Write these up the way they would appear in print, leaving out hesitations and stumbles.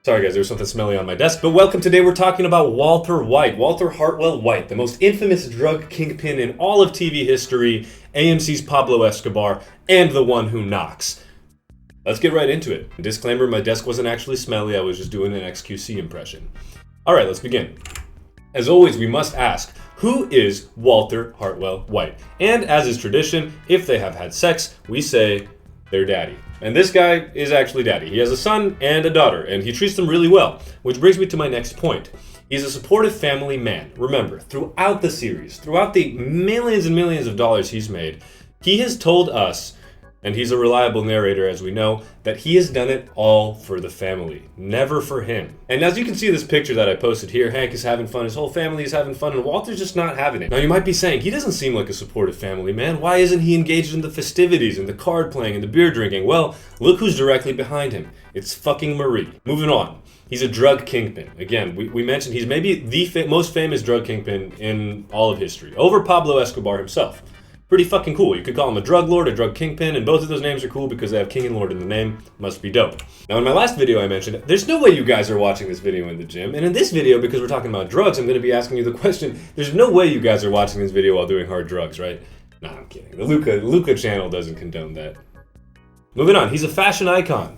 Sorry guys, there's something smelly on my desk, but welcome. Today we're talking about Walter White. Walter Hartwell White, the most infamous drug kingpin in all of TV history, AMC's Pablo Escobar, and the one who knocks. Let's get right into it. Disclaimer, my desk wasn't actually smelly, I was just doing an XQC impression. Alright, let's begin. As always, we must ask, who is Walter Hartwell White? And as is tradition, if they have had sex, we say their daddy. And this guy is actually daddy. He has a son and a daughter, and he treats them really well. Which brings me to my next point. He's a supportive family man. Remember, throughout the series, throughout the millions and millions of dollars he's made, he has told us, and he's a reliable narrator as we know, that he has done it all for the family, never for him. And as you can see in this picture that I posted here, Hank is having fun, his whole family is having fun, and Walter's just not having it. Now you might be saying, he doesn't seem like a supportive family man. Why isn't he engaged in the festivities and the card playing and the beer drinking? Well, look who's directly behind him. It's fucking Marie. Moving on. He's a drug kingpin. Again, we mentioned he's maybe the most famous drug kingpin in all of history, over Pablo Escobar himself. Pretty fucking cool. You could call him a drug lord, a drug kingpin, and both of those names are cool because they have king and lord in the name. Must be dope. Now in my last video I mentioned, there's no way you guys are watching this video in the gym, and in this video, because we're talking about drugs, I'm going to be asking you the question, there's no way you guys are watching this video while doing hard drugs, right? Nah, I'm kidding. The Luca channel doesn't condone that. Moving on, he's a fashion icon.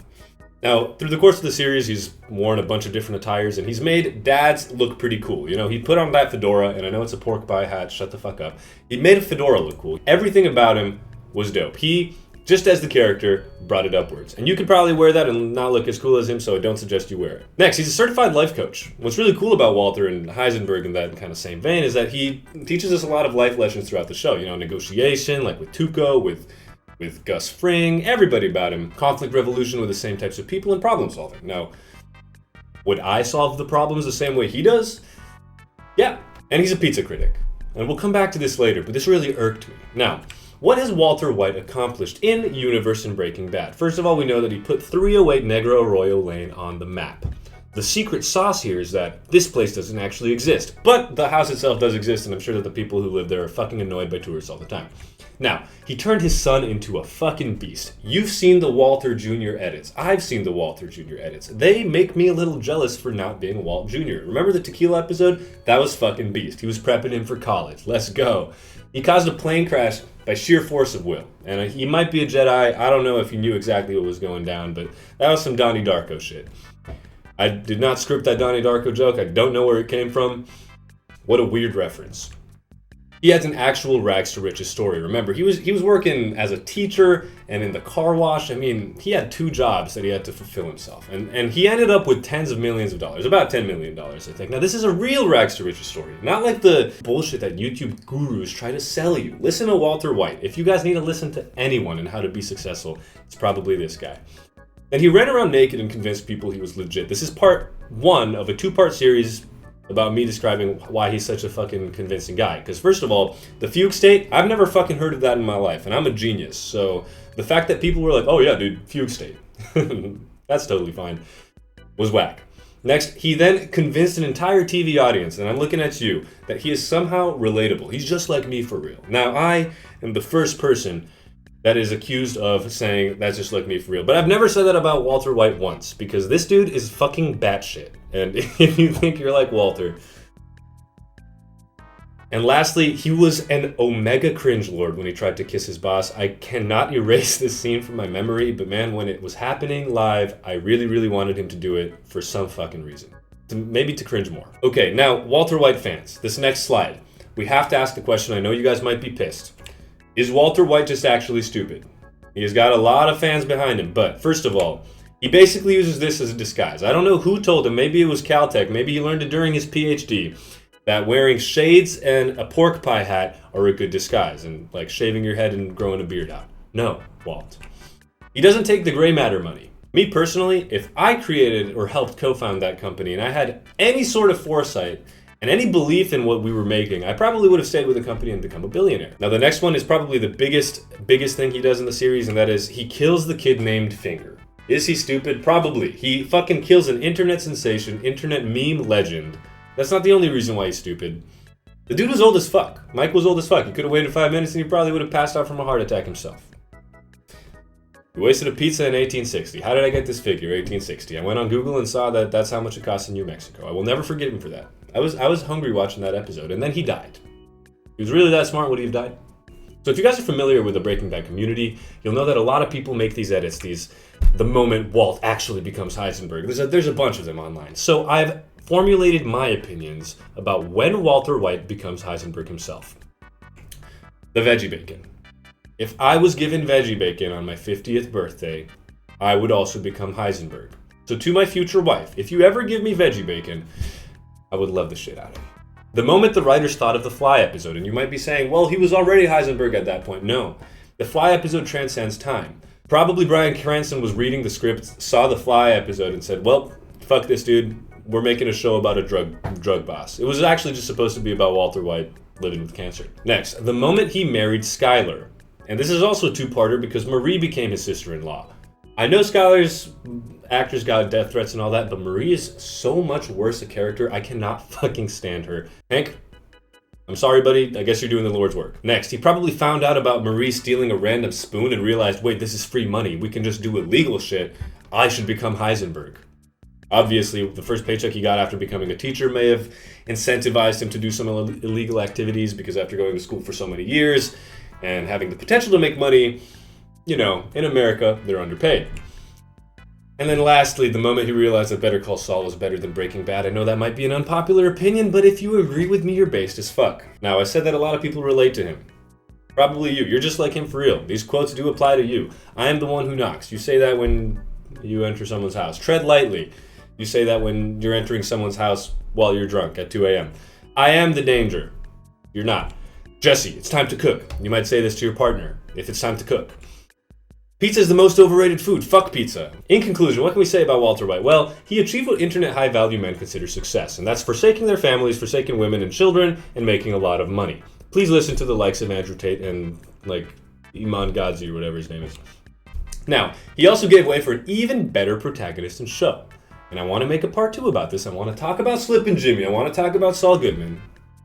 Now, through the course of the series, he's worn a bunch of different attires, and he's made dads look pretty cool. You know, he put on that fedora, and I know it's a pork pie hat, shut the fuck up. He made a fedora look cool. Everything about him was dope. He, just as the character, brought it upwards. And you could probably wear that and not look as cool as him, so I don't suggest you wear it. Next, he's a certified life coach. What's really cool about Walter and Heisenberg in that kind of same vein is that he teaches us a lot of life lessons throughout the show. You know, negotiation, like with Tuco, with Gus Fring, everybody about him. Conflict resolution with the same types of people and problem solving. Now, would I solve the problems the same way he does? Yeah, and he's a pizza critic. And we'll come back to this later, but this really irked me. Now, what has Walter White accomplished in Universe and Breaking Bad? First of all, we know that he put 308 Negro Arroyo Lane on the map. The secret sauce here is that this place doesn't actually exist, but the house itself does exist, and I'm sure that the people who live there are fucking annoyed by tourists all the time. Now, he turned his son into a fucking beast. You've seen the Walter Jr. edits. I've seen the Walter Jr. edits. They make me a little jealous for not being Walt Jr. Remember the tequila episode? That was fucking beast. He was prepping him for college. Let's go. He caused a plane crash by sheer force of will. And he might be a Jedi. I don't know if he knew exactly what was going down, but that was some Donnie Darko shit. I did not script that Donnie Darko joke. I don't know where it came from. What a weird reference. He has an actual rags to riches story. Remember, he was working as a teacher and in the car wash. I mean, he had 2 jobs that he had to fulfill himself. And he ended up with tens of millions of dollars, about $10 million, I think. Now, this is a real rags to riches story, not like the bullshit that YouTube gurus try to sell you. Listen to Walter White. If you guys need to listen to anyone and how to be successful, it's probably this guy. And he ran around naked and convinced people he was legit. This is part 1 of a 2-part series about me describing why he's such a fucking convincing guy. Because first of all, the fugue state, I've never fucking heard of that in my life, and I'm a genius. So the fact that people were like, oh yeah, dude, fugue state, that's totally fine, was whack. Next, he then convinced an entire TV audience, and I'm looking at you, that he is somehow relatable. He's just like me for real. Now, I am the first person that is accused of saying that's just like me for real. But I've never said that about Walter White once, because this dude is fucking batshit. And if you think you're like Walter. And lastly, he was an omega cringe lord when he tried to kiss his boss. I cannot erase this scene from my memory, but man, when it was happening live, I really, really wanted him to do it for some fucking reason. Maybe to cringe more. Okay, now, Walter White fans, this next slide. We have to ask the question, I know you guys might be pissed. Is Walter White just actually stupid? He has got a lot of fans behind him, but first of all, he basically uses this as a disguise. I don't know who told him, maybe it was Caltech, maybe he learned it during his PhD, that wearing shades and a pork pie hat are a good disguise, and like shaving your head and growing a beard out. No, Walt. He doesn't take the gray matter money. Me personally, if I created or helped co-found that company and I had any sort of foresight and any belief in what we were making, I probably would have stayed with the company and become a billionaire. Now the next one is probably the biggest thing he does in the series, and that is he kills the kid named Finger. Is he stupid? Probably. He fucking kills an internet sensation, internet meme legend. That's not the only reason why he's stupid. The dude was old as fuck. Mike was old as fuck. He could have waited 5 minutes and he probably would have passed out from a heart attack himself. You wasted a pizza in 1860. How did I get this figure, 1860? I went on Google and saw that that's how much it costs in New Mexico. I will never forgive him for that. I was hungry watching that episode, and then he died. He was really that smart, would he have died? So if you guys are familiar with the Breaking Bad community, you'll know that a lot of people make these edits, the moment Walt actually becomes Heisenberg. There's a bunch of them online. So I've formulated my opinions about when Walter White becomes Heisenberg himself. The veggie bacon. If I was given veggie bacon on my 50th birthday, I would also become Heisenberg. So to my future wife, if you ever give me veggie bacon, I would love the shit out of you. The moment the writers thought of the Fly episode, and you might be saying, well, he was already Heisenberg at that point. No, the Fly episode transcends time. Probably Bryan Cranston was reading the script, saw the Fly episode, and said, well, fuck this dude. We're making a show about a drug boss. It was actually just supposed to be about Walter White living with cancer. Next, the moment he married Skylar. And this is also a two-parter because Marie became his sister-in-law. I know Skylar's actors got death threats and all that, but Marie is so much worse a character. I cannot fucking stand her. Hank, I'm sorry, buddy. I guess you're doing the Lord's work. Next, he probably found out about Marie stealing a random spoon and realized, wait, this is free money. We can just do illegal shit. I should become Heisenberg. Obviously, the first paycheck he got after becoming a teacher may have incentivized him to do some illegal activities because after going to school for so many years and having the potential to make money, you know, in America, they're underpaid. And then lastly, the moment he realized that Better Call Saul was better than Breaking Bad. I know that might be an unpopular opinion, but if you agree with me, you're based as fuck. Now, I said that a lot of people relate to him. Probably you. You're just like him for real. These quotes do apply to you. I am the one who knocks. You say that when you enter someone's house. Tread lightly. You say that when you're entering someone's house while you're drunk at 2 a.m. I am the danger. You're not. Jesse, it's time to cook. You might say this to your partner if it's time to cook. Pizza is the most overrated food. Fuck pizza. In conclusion, what can we say about Walter White? Well, he achieved what internet high-value men consider success, and that's forsaking their families, forsaking women and children, and making a lot of money. Please listen to the likes of Andrew Tate and, Iman Gadzhi or whatever his name is. Now, he also gave way for an even better protagonist and show. And I want to make a part 2 about this. I want to talk about Slippin' Jimmy. I want to talk about Saul Goodman.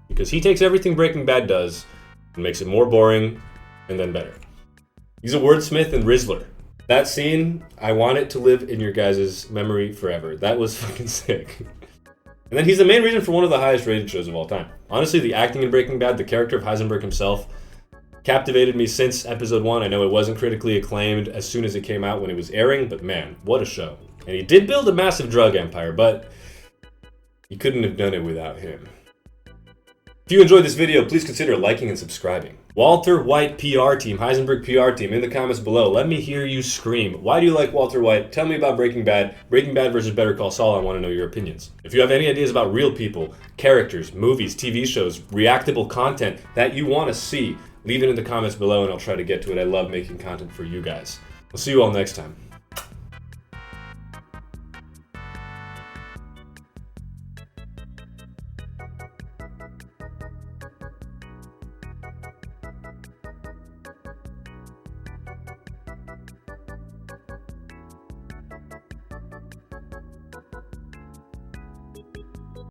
Because he takes everything Breaking Bad does and makes it more boring and then better. He's a wordsmith and Rizzler. That scene, I want it to live in your guys' memory forever. That was fucking sick. And then he's the main reason for one of the highest rated shows of all time. Honestly, the acting in Breaking Bad, the character of Heisenberg himself, captivated me since episode 1. I know it wasn't critically acclaimed as soon as it came out when it was airing, but man, what a show. And he did build a massive drug empire, but he couldn't have done it without him. If you enjoyed this video, please consider liking and subscribing. Walter White PR team, Heisenberg PR team, in the comments below, let me hear you scream. Why do you like Walter White? Tell me about Breaking Bad versus Better Call Saul. I want to know your opinions. If you have any ideas about real people, characters, movies, TV shows, reactable content that you want to see, leave it in the comments below and I'll try to get to it. I love making content for you guys. I'll see you all next time.